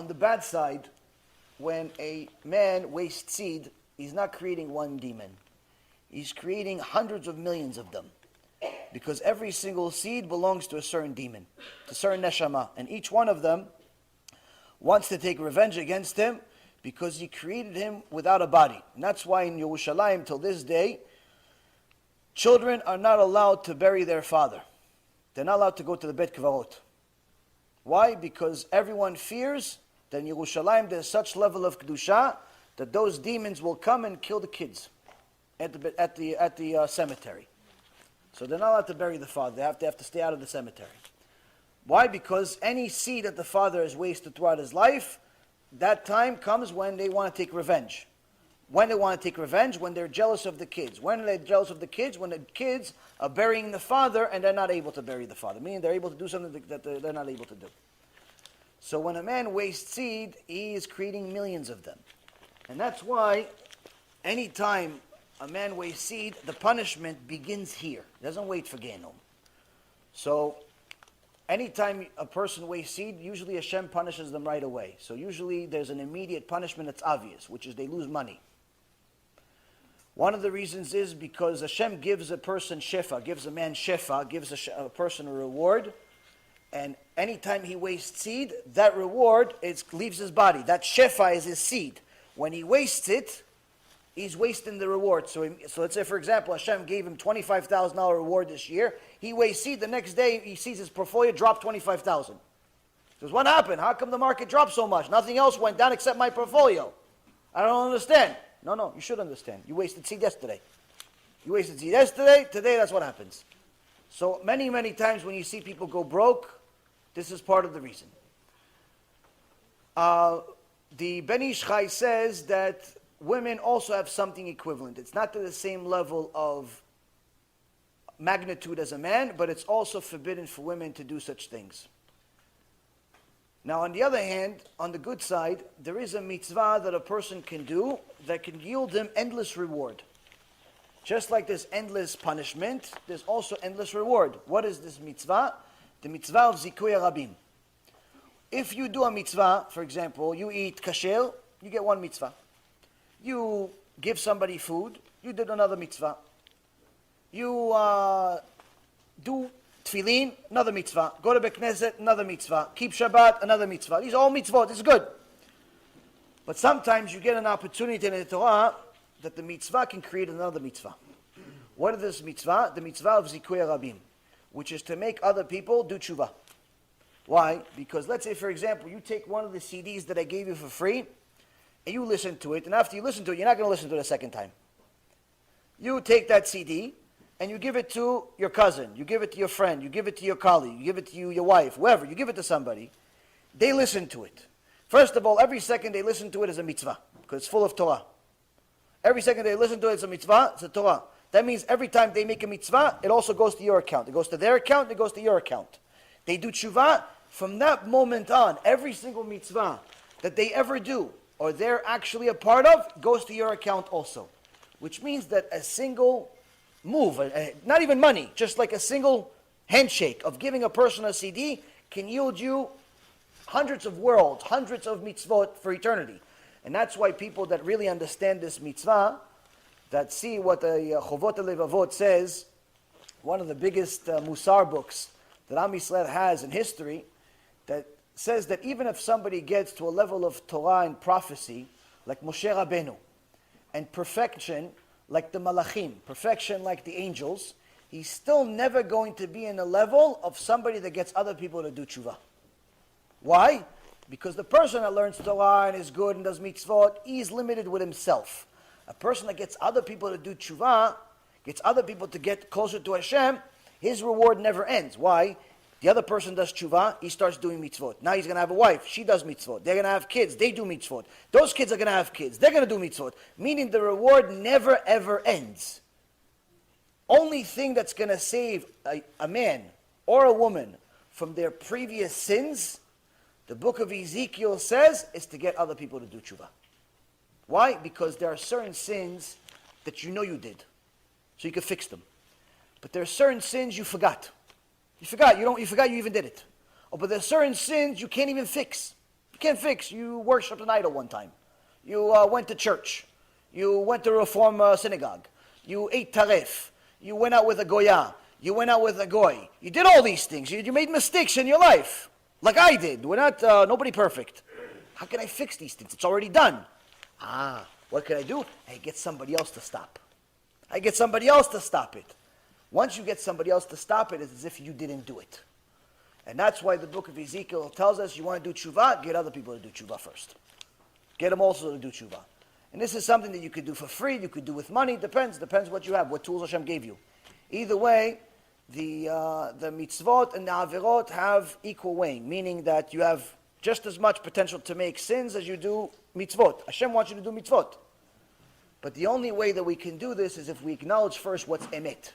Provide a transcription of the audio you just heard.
on the bad side, when a man wastes seed, he's not creating one demon. He's creating hundreds of millions of them. Because every single seed belongs to a certain demon, to a certain neshama. And each one of them wants to take revenge against him because he created him without a body. And that's why in Yerushalayim till this day, children are not allowed to bury their father. They're not allowed to go to the Bet Kvarot. Why? Because everyone fears that in Yerushalayim there's such level of Kedusha that those demons will come and kill the kids at the cemetery. So they're not allowed to bury the father. They have to stay out of the cemetery. Why? Because any seed that the father has wasted throughout his life, that time comes when they want to take revenge. When they want to take revenge, when they're jealous of the kids. When are they jealous of the kids? When the kids are burying the father and they're not able to bury the father. Meaning they're able to do something that they're not able to do. So when a man wastes seed, he is creating millions of them. And that's why anytime a man wastes seed, the punishment begins here. It doesn't wait for Genom. So anytime a person wastes seed, usually Hashem punishes them right away. So usually there's an immediate punishment that's obvious, which is they lose money. One of the reasons is because Hashem gives a person shefa, gives a man shefa, gives a person a reward. And anytime he wastes seed, that reward leaves his body. That shefa is his seed. When he wastes it, he's wasting the reward. So let's say, for example, Hashem gave him $25,000 reward this year. He wastes seed. The next day, he sees his portfolio drop $25,000. He says, what happened? How come the market dropped so much? Nothing else went down except my portfolio. I don't understand. No, you should understand. You wasted seed yesterday. You wasted seed yesterday. Today, that's what happens. So many, many times when you see people go broke, this is part of the reason. The Ben Ish Chai says that women also have something equivalent. It's not to the same level of magnitude as a man, but it's also forbidden for women to do such things. Now, on the other hand, on the good side, there is a mitzvah that a person can do that can yield him endless reward. Just like there's endless punishment, there's also endless reward. What is this mitzvah? The mitzvah of zikuy rabim. If you do a mitzvah, for example, you eat kasher, you get one mitzvah. You give somebody food, you did another mitzvah. You do tefillin, another mitzvah. Go to Beit Knesset, another mitzvah. Keep Shabbat, another mitzvah. These are all mitzvot, this is good. But sometimes you get an opportunity in the Torah that the mitzvah can create another mitzvah. What is this mitzvah? The mitzvah of zikuy rabim, which is to make other people do tshuva. Why? Because let's say, for example, you take one of the CDs that I gave you for free, and you listen to it, and after you listen to it, you're not going to listen to it a second time. You take that CD, and you give it to your cousin, you give it to your friend, you give it to your colleague, you give it to your wife, whoever, you give it to somebody. They listen to it. First of all, every second they listen to it is a mitzvah, because it's full of Torah. Every second they listen to it, it's a mitzvah, it's a Torah. That means every time they make a mitzvah, it also goes to your account. It goes to their account, it goes to your account. They do tshuva. From that moment on, every single mitzvah that they ever do, or they're actually a part of, goes to your account also. Which means that a single move, not even money, just like a single handshake of giving a person a CD can yield you hundreds of worlds, hundreds of mitzvot for eternity. And that's why people that really understand this mitzvah, that see what the Chovot HaLevavot says, one of the biggest Musar books that Am Yisrael has in history, that says that even if somebody gets to a level of Torah and prophecy, like Moshe Rabbeinu, and perfection like the Malachim, perfection like the angels, he's still never going to be in a level of somebody that gets other people to do tshuva. Why? Because the person that learns Torah and is good and does mitzvot, he's limited with himself. A person that gets other people to do tshuva, gets other people to get closer to Hashem, his reward never ends. Why? The other person does tshuva, he starts doing mitzvot. Now he's going to have a wife, she does mitzvot. They're going to have kids, they do mitzvot. Those kids are going to have kids, they're going to do mitzvot. Meaning the reward never ever ends. Only thing that's going to save a man or a woman from their previous sins, the book of Ezekiel says, is to get other people to do tshuva. Why? Because there are certain sins that you know you did, so you can fix them. But there are certain sins you forgot. You forgot you even did it. Oh, but there are certain sins you can't even fix. You can't fix. You worshipped an idol one time. You went to church. You went to a Reform synagogue. You ate taref. You went out with a goya. You went out with a goy. You did all these things. You made mistakes in your life, like I did. We're not, nobody perfect. How can I fix these things? It's already done. What can I do? I get somebody else to stop. I get somebody else to stop it. Once you get somebody else to stop it, it's as if you didn't do it. And that's why the book of Ezekiel tells us, you want to do tshuva, get other people to do tshuva first. Get them also to do tshuva. And this is something that you could do for free, you could do with money, depends what you have, what tools Hashem gave you. Either way, the mitzvot and the avirot have equal weighing, meaning that you have just as much potential to make sins as you do mitzvot. Hashem wants you to do mitzvot. But the only way that we can do this is if we acknowledge first what's emet.